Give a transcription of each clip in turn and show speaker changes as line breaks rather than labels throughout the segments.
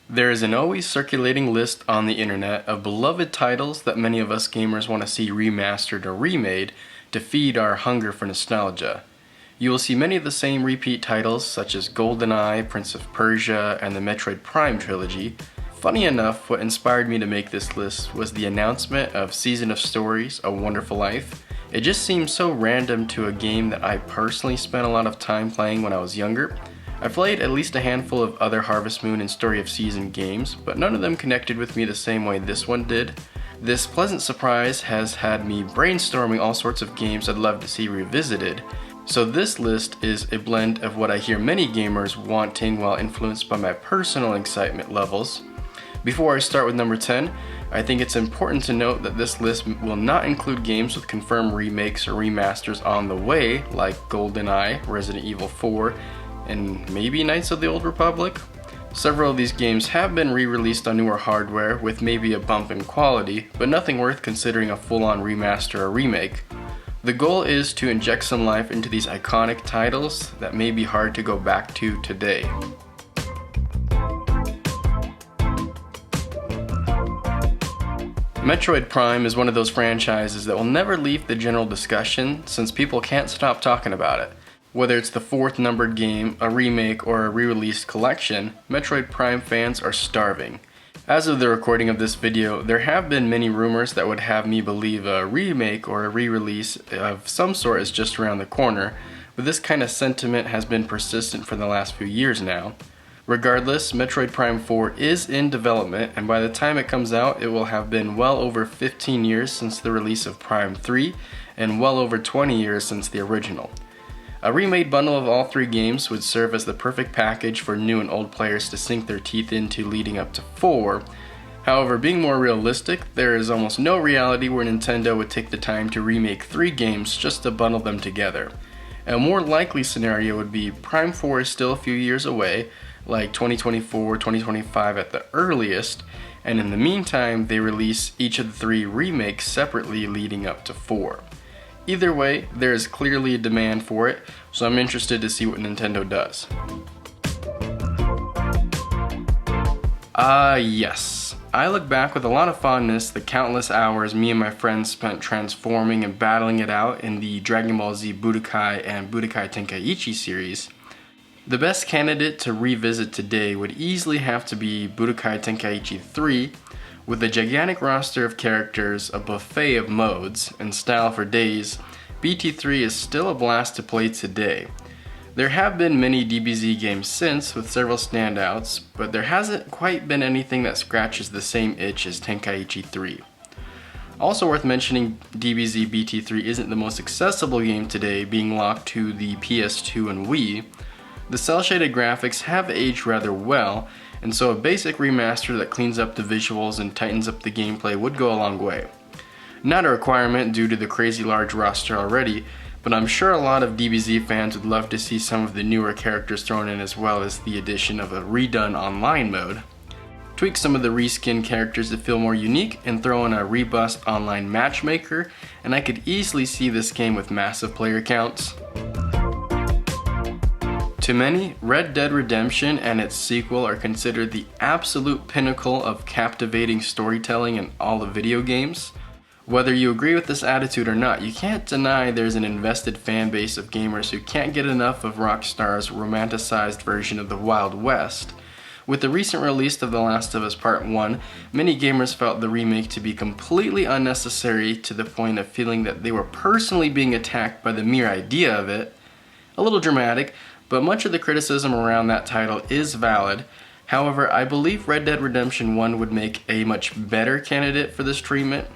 There is an always circulating list on the internet of beloved titles that many of us gamers want to see remastered or remade to feed our hunger for nostalgia. You will see many of the same repeat titles such as GoldenEye, Prince of Persia, and the Metroid Prime trilogy. Funny enough, what inspired me to make this list was the announcement of Season of Stories: A Wonderful Life. It just seemed so random to a game that I personally spent a lot of time playing when I was younger. I played at least a handful of other Harvest Moon and Story of Season games, but none of them connected with me the same way this one did. This pleasant surprise has had me brainstorming all sorts of games I'd love to see revisited. So this list is a blend of what I hear many gamers wanting while influenced by my personal excitement levels. Before I start with number 10, I think it's important to note that this list will not include games with confirmed remakes or remasters on the way, like GoldenEye, Resident Evil 4, and maybe Knights of the Old Republic. Several of these games have been re-released on newer hardware with maybe a bump in quality, but nothing worth considering a full-on remaster or remake. The goal is to inject some life into these iconic titles that may be hard to go back to today. Metroid Prime is one of those franchises that will never leave the general discussion since people can't stop talking about it. Whether it's the fourth numbered game, a remake, or a re-released collection, Metroid Prime fans are starving. As of the recording of this video, there have been many rumors that would have me believe a remake or a re-release of some sort is just around the corner, but this kind of sentiment has been persistent for the last few years now. Regardless, Metroid Prime 4 is in development, and by the time it comes out, it will have been well over 15 years since the release of Prime 3, and well over 20 years since the original. A remade bundle of all three games would serve as the perfect package for new and old players to sink their teeth into leading up to 4. However, being more realistic, there is almost no reality where Nintendo would take the time to remake 3 games just to bundle them together. A more likely scenario would be Prime 4 is still a few years away, like 2024, 2025 at the earliest, and in the meantime they release each of the 3 remakes separately leading up to 4. Either way, there is clearly a demand for it, so I'm interested to see what Nintendo does. Yes. I look back with a lot of fondness the countless hours me and my friends spent transforming and battling it out in the Dragon Ball Z Budokai and Budokai Tenkaichi series. The best candidate to revisit today would easily have to be Budokai Tenkaichi 3, with a gigantic roster of characters, a buffet of modes, and style for days. BT3 is still a blast to play today. There have been many DBZ games since, with several standouts, but there hasn't quite been anything that scratches the same itch as Tenkaichi 3. Also worth mentioning, DBZ BT3 isn't the most accessible game today, being locked to the PS2 and Wii. The cel-shaded graphics have aged rather well, and so a basic remaster that cleans up the visuals and tightens up the gameplay would go a long way. Not a requirement due to the crazy large roster already, but I'm sure a lot of DBZ fans would love to see some of the newer characters thrown in as well as the addition of a redone online mode. Tweak some of the reskinned characters to feel more unique and throw in a rebust online matchmaker, and I could easily see this game with massive player counts. To many, Red Dead Redemption and its sequel are considered the absolute pinnacle of captivating storytelling in all of video games. Whether you agree with this attitude or not, you can't deny there's an invested fan base of gamers who can't get enough of Rockstar's romanticized version of the Wild West. With the recent release of The Last of Us Part 1, many gamers felt the remake to be completely unnecessary to the point of feeling that they were personally being attacked by the mere idea of it. A little dramatic, but much of the criticism around that title is valid. However, I believe Red Dead Redemption 1 would make a much better candidate for this treatment.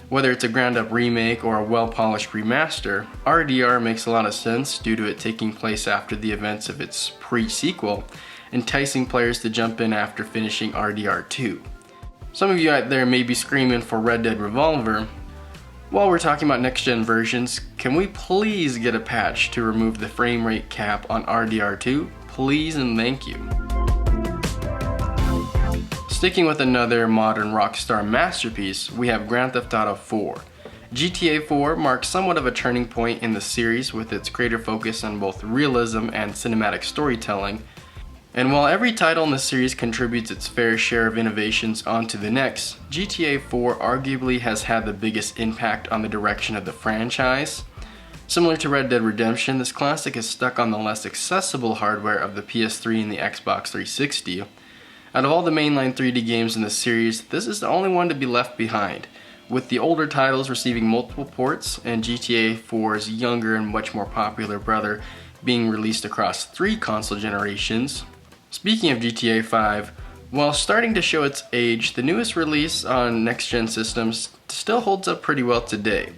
Whether it's a ground-up remake or a well-polished remaster, RDR makes a lot of sense due to it taking place after the events of its pre-sequel, enticing players to jump in after finishing RDR 2. Some of you out there may be screaming for Red Dead Revolver. While we're talking about next-gen versions, can we please get a patch to remove the frame rate cap on RDR2? Please and thank you. Sticking with another modern Rockstar masterpiece, we have Grand Theft Auto 4. GTA 4 marks somewhat of a turning point in the series with its greater focus on both realism and cinematic storytelling. And while every title in the series contributes its fair share of innovations onto the next, GTA 4 arguably has had the biggest impact on the direction of the franchise. Similar to Red Dead Redemption, this classic is stuck on the less accessible hardware of the PS3 and the Xbox 360. Out of all the mainline 3D games in the series, this is the only one to be left behind, with the older titles receiving multiple ports and GTA 4's younger and much more popular brother being released across 3 console generations. Speaking of GTA 5, while starting to show its age, the newest release on next-gen systems still holds up pretty well today.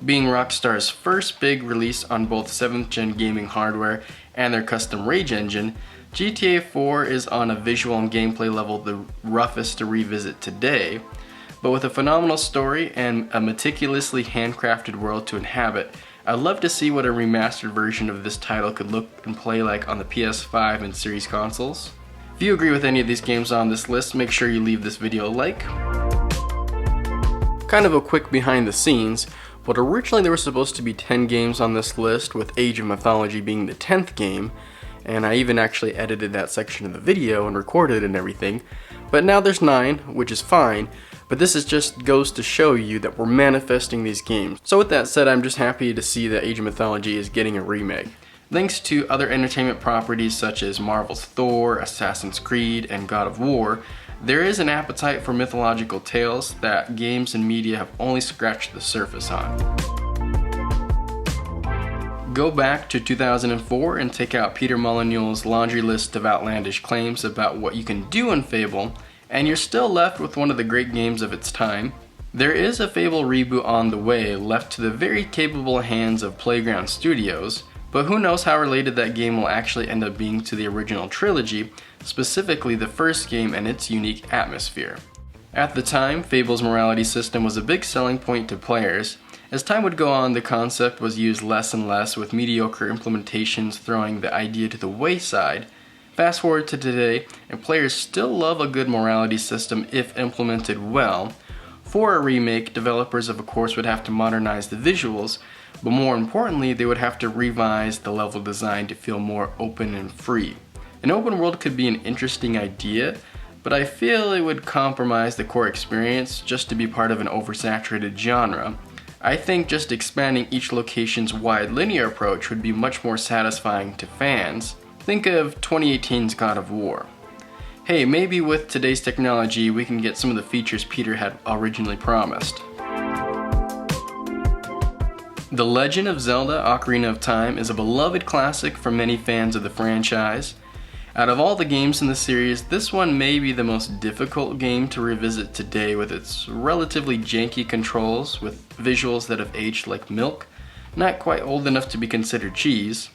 Being Rockstar's first big release on both 7th-gen gaming hardware and their custom Rage engine, GTA 4 is on a visual and gameplay level the roughest to revisit today, but with a phenomenal story and a meticulously handcrafted world to inhabit, I'd love to see what a remastered version of this title could look and play like on the PS5 and series consoles. If you agree with any of these games on this list, make sure you leave this video a like. Kind of a quick behind the scenes, but originally there were supposed to be 10 games on this list, with Age of Mythology being the 10th game, and I even actually edited that section of the video and recorded it and everything, but now there's 9, which is fine. But this is just goes to show you that we're manifesting these games. So with that said, I'm just happy to see that Age of Mythology is getting a remake. Thanks to other entertainment properties such as Marvel's Thor, Assassin's Creed, and God of War, there is an appetite for mythological tales that games and media have only scratched the surface on. Go back to 2004 and take out Peter Molyneux's laundry list of outlandish claims about what you can do in Fable, and you're still left with one of the great games of its time. There is a Fable reboot on the way, left to the very capable hands of Playground Studios, but who knows how related that game will actually end up being to the original trilogy, specifically the first game and its unique atmosphere. At the time, Fable's morality system was a big selling point to players. As time would go on, the concept was used less and less, with mediocre implementations throwing the idea to the wayside. Fast forward to today, and players still love a good morality system if implemented well. For a remake, developers of course would have to modernize the visuals, but more importantly, they would have to revise the level design to feel more open and free. An open world could be an interesting idea, but I feel it would compromise the core experience just to be part of an oversaturated genre. I think just expanding each location's wide linear approach would be much more satisfying to fans. Think of 2018's God of War. Hey, maybe with today's technology we can get some of the features Peter had originally promised. The Legend of Zelda: Ocarina of Time is a beloved classic for many fans of the franchise. Out of all the games in the series, this one may be the most difficult game to revisit today, with its relatively janky controls, with visuals that have aged like milk, not quite old enough to be considered cheese.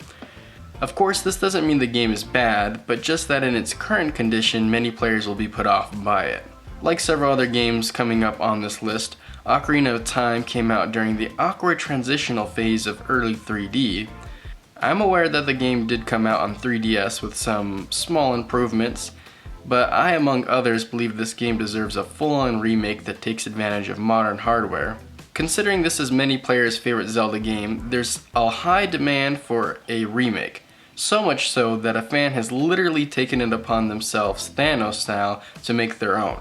Of course, this doesn't mean the game is bad, but just that in its current condition, many players will be put off by it. Like several other games coming up on this list, Ocarina of Time came out during the awkward transitional phase of early 3D. I'm aware that the game did come out on 3DS with some small improvements, but I, among others, believe this game deserves a full-on remake that takes advantage of modern hardware. Considering this is many players' favorite Zelda game, there's a high demand for a remake. So much so that a fan has literally taken it upon themselves, Thanos style, to make their own.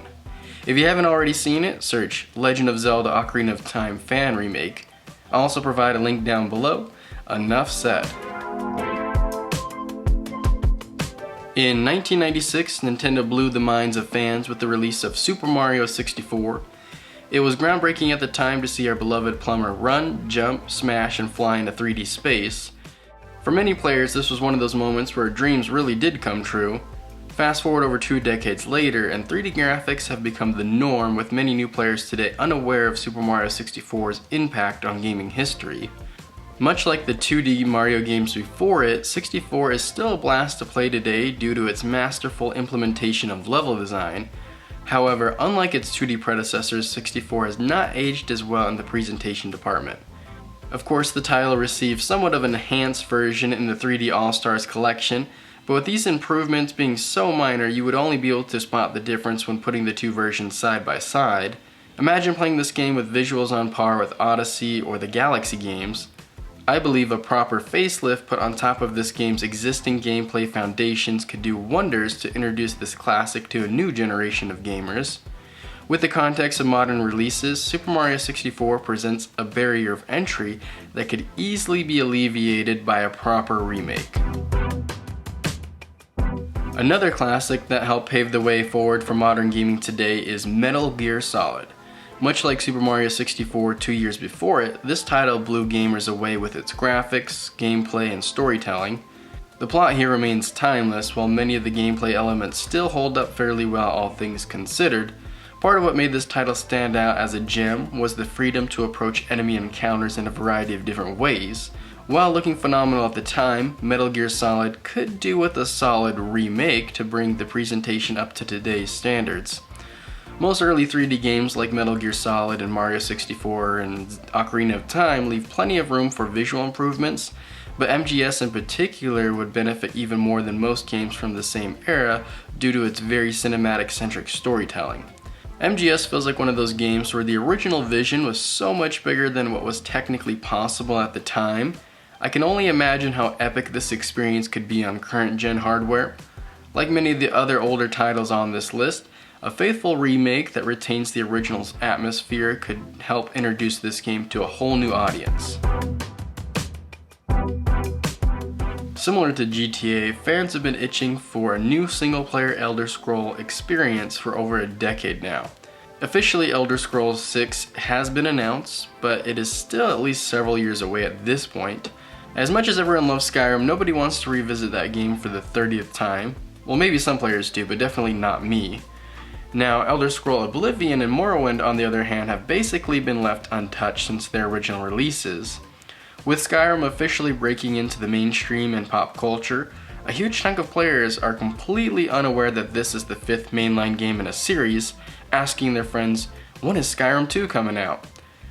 If you haven't already seen it, search Legend of Zelda: Ocarina of Time fan remake. I'll also provide a link down below. Enough said. In 1996, Nintendo blew the minds of fans with the release of Super Mario 64. It was groundbreaking at the time to see our beloved plumber run, jump, smash, and fly into 3D space. For many players, this was one of those moments where dreams really did come true. Fast forward over 2 decades later, and 3D graphics have become the norm, with many new players today unaware of Super Mario 64's impact on gaming history. Much like the 2D Mario games before it, 64 is still a blast to play today due to its masterful implementation of level design. However, unlike its 2D predecessors, 64 has not aged as well in the presentation department. Of course, the title received somewhat of an enhanced version in the 3D All-Stars collection, but with these improvements being so minor, you would only be able to spot the difference when putting the two versions side by side. Imagine playing this game with visuals on par with Odyssey or the Galaxy games. I believe a proper facelift put on top of this game's existing gameplay foundations could do wonders to introduce this classic to a new generation of gamers. With the context of modern releases, Super Mario 64 presents a barrier of entry that could easily be alleviated by a proper remake. Another classic that helped pave the way forward for modern gaming today is Metal Gear Solid. Much like Super Mario 64 2 years before it, this title blew gamers away with its graphics, gameplay, and storytelling. The plot here remains timeless, while many of the gameplay elements still hold up fairly well, all things considered. Part of what made this title stand out as a gem was the freedom to approach enemy encounters in a variety of different ways. While looking phenomenal at the time, Metal Gear Solid could do with a solid remake to bring the presentation up to today's standards. Most early 3D games like Metal Gear Solid and Mario 64 and Ocarina of Time leave plenty of room for visual improvements, but MGS in particular would benefit even more than most games from the same era due to its very cinematic-centric storytelling. MGS feels like one of those games where the original vision was so much bigger than what was technically possible at the time. I can only imagine how epic this experience could be on current-gen hardware. Like many of the other older titles on this list, a faithful remake that retains the original's atmosphere could help introduce this game to a whole new audience. Similar to GTA, fans have been itching for a new single-player Elder Scrolls experience for over a decade now. Officially, Elder Scrolls 6 has been announced, but it is still at least several years away at this point. As much as everyone loves Skyrim, nobody wants to revisit that game for the 30th time. Well, maybe some players do, but definitely not me. Now, Elder Scrolls Oblivion and Morrowind, on the other hand, have basically been left untouched since their original releases. With Skyrim officially breaking into the mainstream and pop culture, a huge chunk of players are completely unaware that this is the 5th mainline game in a series, asking their friends, when is Skyrim 2 coming out?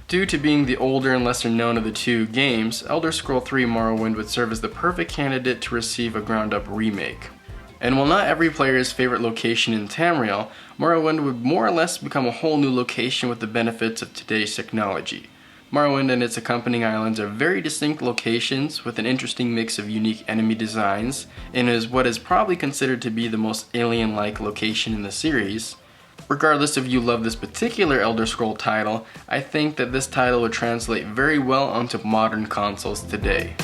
Due to being the older and lesser known of the two games, Elder Scrolls 3 Morrowind would serve as the perfect candidate to receive a ground-up remake. And while not every player's favorite location in Tamriel, Morrowind would more or less become a whole new location with the benefits of today's technology. Morrowind and its accompanying islands are very distinct locations with an interesting mix of unique enemy designs, and is what is probably considered to be the most alien-like location in the series. Regardless if you love this particular Elder Scrolls title, I think that this title would translate very well onto modern consoles today.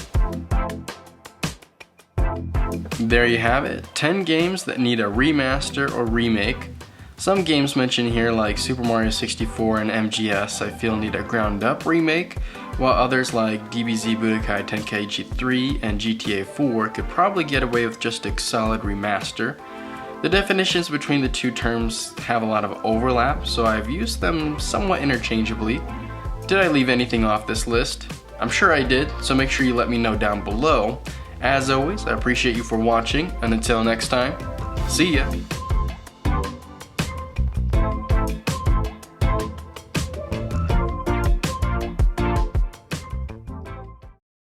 There you have it, 10 games that need a remaster or remake. Some games mentioned here like Super Mario 64 and MGS I feel need a ground-up remake, while others like DBZ Budokai Tenkaichi 3 and GTA 4 could probably get away with just a solid remaster. The definitions between the two terms have a lot of overlap, so I've used them somewhat interchangeably. Did I leave anything off this list? I'm sure I did, so make sure you let me know down below. As always, I appreciate you for watching, and until next time, see ya!